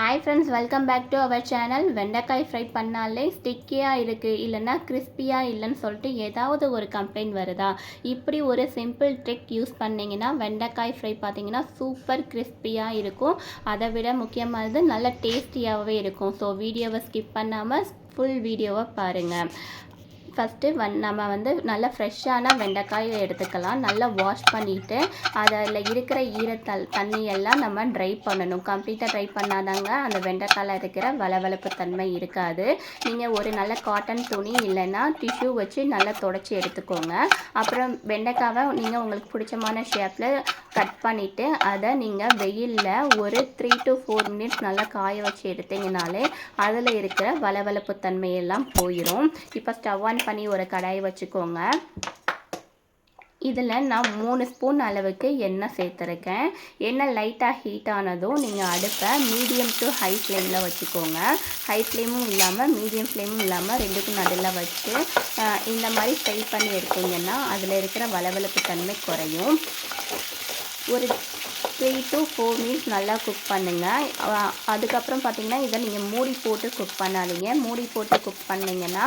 Hi friends, welcome back to our channel. வெண்டைக்காய் fry பண்ணாலே ஸ்டிக்கியாக இருக்குது, இல்லைன்னா கிறிஸ்பியாக இல்லைன்னு சொல்லிட்டு ஏதாவது ஒரு கம்ப்ளைண்ட் வருதா? இப்படி ஒரு சிம்பிள் ட்ரிக் யூஸ் பண்ணிங்கன்னா வெண்டைக்காய் ஃப்ரை பார்த்தீங்கன்னா சூப்பர் கிறிஸ்பியாக இருக்கும். அதை விட முக்கியமானது நல்ல டேஸ்டியாகவே இருக்கும். ஸோ வீடியோவை ஸ்கிப் பண்ணாமல் ஃபுல் வீடியோவை பாருங்கள். ஃபஸ்ட்டு நம்ம நல்ல ஃப்ரெஷ்ஷான வெண்டைக்காயை எடுத்துக்கலாம். நல்லா வாஷ் பண்ணிவிட்டு அதில் இருக்கிற தண்ணியெல்லாம் நம்ம ட்ரை பண்ணணும். கம்ப்ளீட்டாக ட்ரை பண்ணாதாங்க அந்த வெண்டைக்காயில் இருக்கிற வளவளப்பு தன்மை இருக்காது. நீங்கள் ஒரு நல்ல காட்டன் துணி இல்லைன்னா டிஷ்யூ வச்சு நல்லா தொடச்சி எடுத்துக்கோங்க. அப்புறம் வெண்டைக்காவை நீங்கள் உங்களுக்கு பிடிச்சமான ஷேப்பில் கட் பண்ணிவிட்டு அதை நீங்கள் வெயிலில் ஒரு 3 to 4 மினிட்ஸ் நல்லா காய வச்சு எடுத்தீங்கனாலே அதில் இருக்கிற வளவளப்பு தன்மையெல்லாம் போயிடும். இப்போ ஸ்டவ் ஆன் பண்ணி ஒரு கடாய் வச்சுக்கோங்க. இதில் நான் 3 ஸ்பூன் அளவுக்கு எண்ணெய் சேர்த்துருக்கேன். எண்ணெய் லைட்டாக ஹீட் ஆனதும் நீங்கள் அடுப்பை மீடியம் டு ஹை ஃப்ளேமில் வச்சுக்கோங்க. ஹை ஃப்ளேமும் இல்லாமல் மீடியம் ஃப்ளேமும் இல்லாமல் ரெண்டுக்கும் நடுவில் வச்சு இந்த மாதிரி ஃப்ரை பண்ணி எடுத்தீங்கன்னா அதில் இருக்கிற வளவளப்பு தன்மை குறையும். ஒரு 3 to 4 மினிட்ஸ் நல்லா குக் பண்ணுங்கள். அதுக்கப்புறம் பார்த்திங்கன்னா இதை நீங்கள் மூடி போட்டு குக் பண்ணாதீங்க. மூடி போட்டு குக் பண்ணிங்கன்னா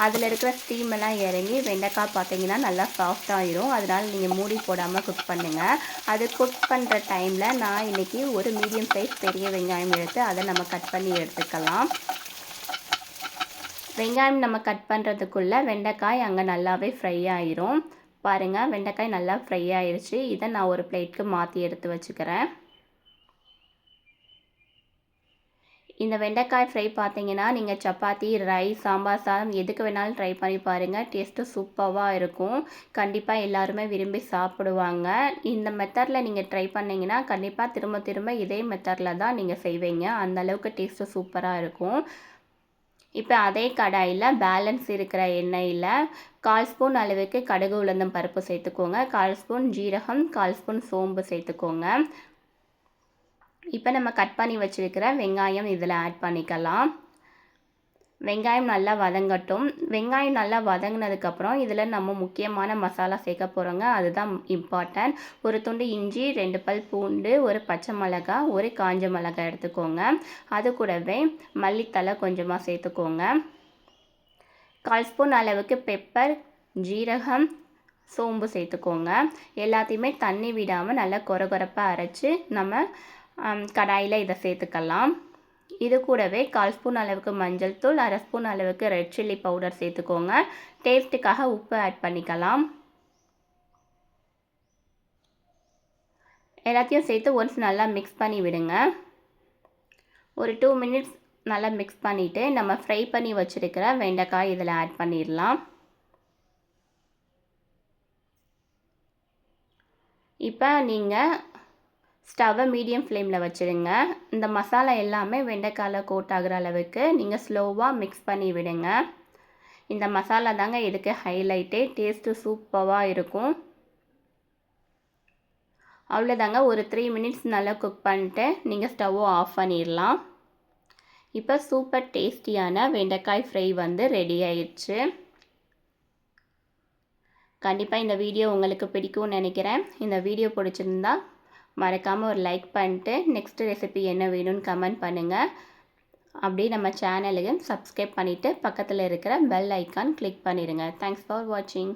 அதில் இருக்கிற ஸ்டீம் எல்லாம் இறங்கி வெண்டைக்காய் பார்த்திங்கன்னா நல்லா சாஃப்டாகிடும். அதனால் நீங்கள் மூடி போடாமல் குக் பண்ணுங்கள். அது குக் பண்ணுற டைமில் நான் இன்றைக்கி ஒரு மீடியம் சைஸ் பெரிய வெங்காயம் எடுத்து அதை நம்ம கட் பண்ணி எடுத்துக்கலாம். வெங்காயம் நம்ம கட் பண்ணுறதுக்குள்ளே வெண்டைக்காய் அங்கே நல்லாவே ஃப்ரை ஆயிரும். பாருங்கள், வெண்டைக்காய் நல்லா ஃப்ரை ஆயிடுச்சு. இதை நான் ஒரு பிளேட்க்கு மாற்றி எடுத்து வச்சுக்கிறேன். இந்த வெண்டைக்காய் ஃப்ரை பார்த்தீங்கன்னா நீங்கள் சப்பாத்தி, ரைஸ், சாம்பார் சாதம் எதுக்கு வேணாலும் ட்ரை பண்ணி பாருங்கள். டேஸ்ட்டு சூப்பராக இருக்கும். கண்டிப்பாக எல்லாருமே விரும்பி சாப்பிடுவாங்க. இந்த மெத்தடில் நீங்கள் ட்ரை பண்ணிங்கன்னா கண்டிப்பாக திரும்ப திரும்ப இதே மெத்தடில் தான் நீங்கள் செய்வீங்க. அந்தளவுக்கு டேஸ்ட்டு சூப்பராக இருக்கும். இப்போ அதே கடாயில் பேலன்ஸ் இருக்கிற எண்ணெயில் 1/4 ஸ்பூன் அளவுக்கு கடுகு உளுந்தம் பருப்பு சேர்த்துக்கோங்க. 1/4 ஸ்பூன் ஜீரகம், 1/4 ஸ்பூன் சோம்பு சேர்த்துக்கோங்க. இப்போ நம்ம கட் பண்ணி வச்சுருக்கிற வெங்காயம் இதில் ஆட் பண்ணிக்கலாம். வெங்காயம் நல்லா வதங்கட்டும். வெங்காயம் நல்லா வதங்கினதுக்கப்புறம் இதில் நம்ம முக்கியமான மசாலா சேர்க்க போகிறோங்க. அதுதான் இம்பார்ட்டன்ட். ஒரு துண்டு இஞ்சி, 2 பல் பூண்டு, ஒரு பச்சை மிளகாய், ஒரு காஞ்ச மிளகாய் எடுத்துக்கோங்க. அது கூடவே மல்லித்தலை கொஞ்சமாக சேர்த்துக்கோங்க. 1/4 ஸ்பூன் அளவுக்கு பெப்பர், ஜீரகம், சோம்பு சேர்த்துக்கோங்க. எல்லாத்தையுமே தண்ணி விடாமல் நல்லா கொரகொரப்பாக அரைச்சி நம்ம கடாயில் இதை சேர்த்துக்கலாம். இது கூடவே 1/4 ஸ்பூன் அளவுக்கு மஞ்சள் தூள், 1/2 ஸ்பூன் அளவுக்கு ரெட் சில்லி பவுடர் சேர்த்துக்கோங்க. டேஸ்ட்டுக்காக உப்பு ஆட் பண்ணிக்கலாம். எல்லாத்தையும் சேர்த்து ஒன்ஸ் நல்லா மிக்ஸ் பண்ணி விடுங்க. ஒரு 2 மினிட்ஸ் நல்லா மிக்ஸ் பண்ணிவிட்டு நம்ம ஃப்ரை பண்ணி வச்சுருக்கிற வெண்டைக்காய் இதில் ஆட் பண்ணிடலாம். இப்போ நீங்கள் ஸ்டவ்வை மீடியம் ஃப்ளேமில் வச்சுருங்க. இந்த மசாலா எல்லாமே வெண்டைக்காயில் கோட் ஆகிற அளவுக்கு நீங்கள் ஸ்லோவாக மிக்ஸ் பண்ணி விடுங்க. இந்த மசாலா தாங்க இதுக்கு ஹைலைட்டே. டேஸ்ட்டு சூப்பராக இருக்கும். அவ்வளோதாங்க. ஒரு 3 மினிட்ஸ் நல்லா குக் பண்ணிட்டு நீங்கள் ஸ்டவ்வை ஆஃப் பண்ணிடலாம். இப்போ சூப்பர் டேஸ்டியான வெண்டைக்காய் ஃப்ரை ரெடி ஆயிடுச்சு. கண்டிப்பாக இந்த வீடியோ உங்களுக்கு பிடிக்கும்னு நினைக்கிறேன். இந்த வீடியோ பிடிச்சிருந்தா மறக்காமல் ஒரு லைக் பண்ணிட்டு நெக்ஸ்ட் ரெசிபி என்ன வேணும்னு கமெண்ட் பண்ணுங்கள். அப்படியே நம்ம சேனலுக்கு சப்ஸ்கிரைப் பண்ணிவிட்டு பக்கத்தில் இருக்கிற பெல் ஐக்கான் கிளிக் பண்ணிடுங்க. தேங்க்ஸ் ஃபார் வாட்சிங்.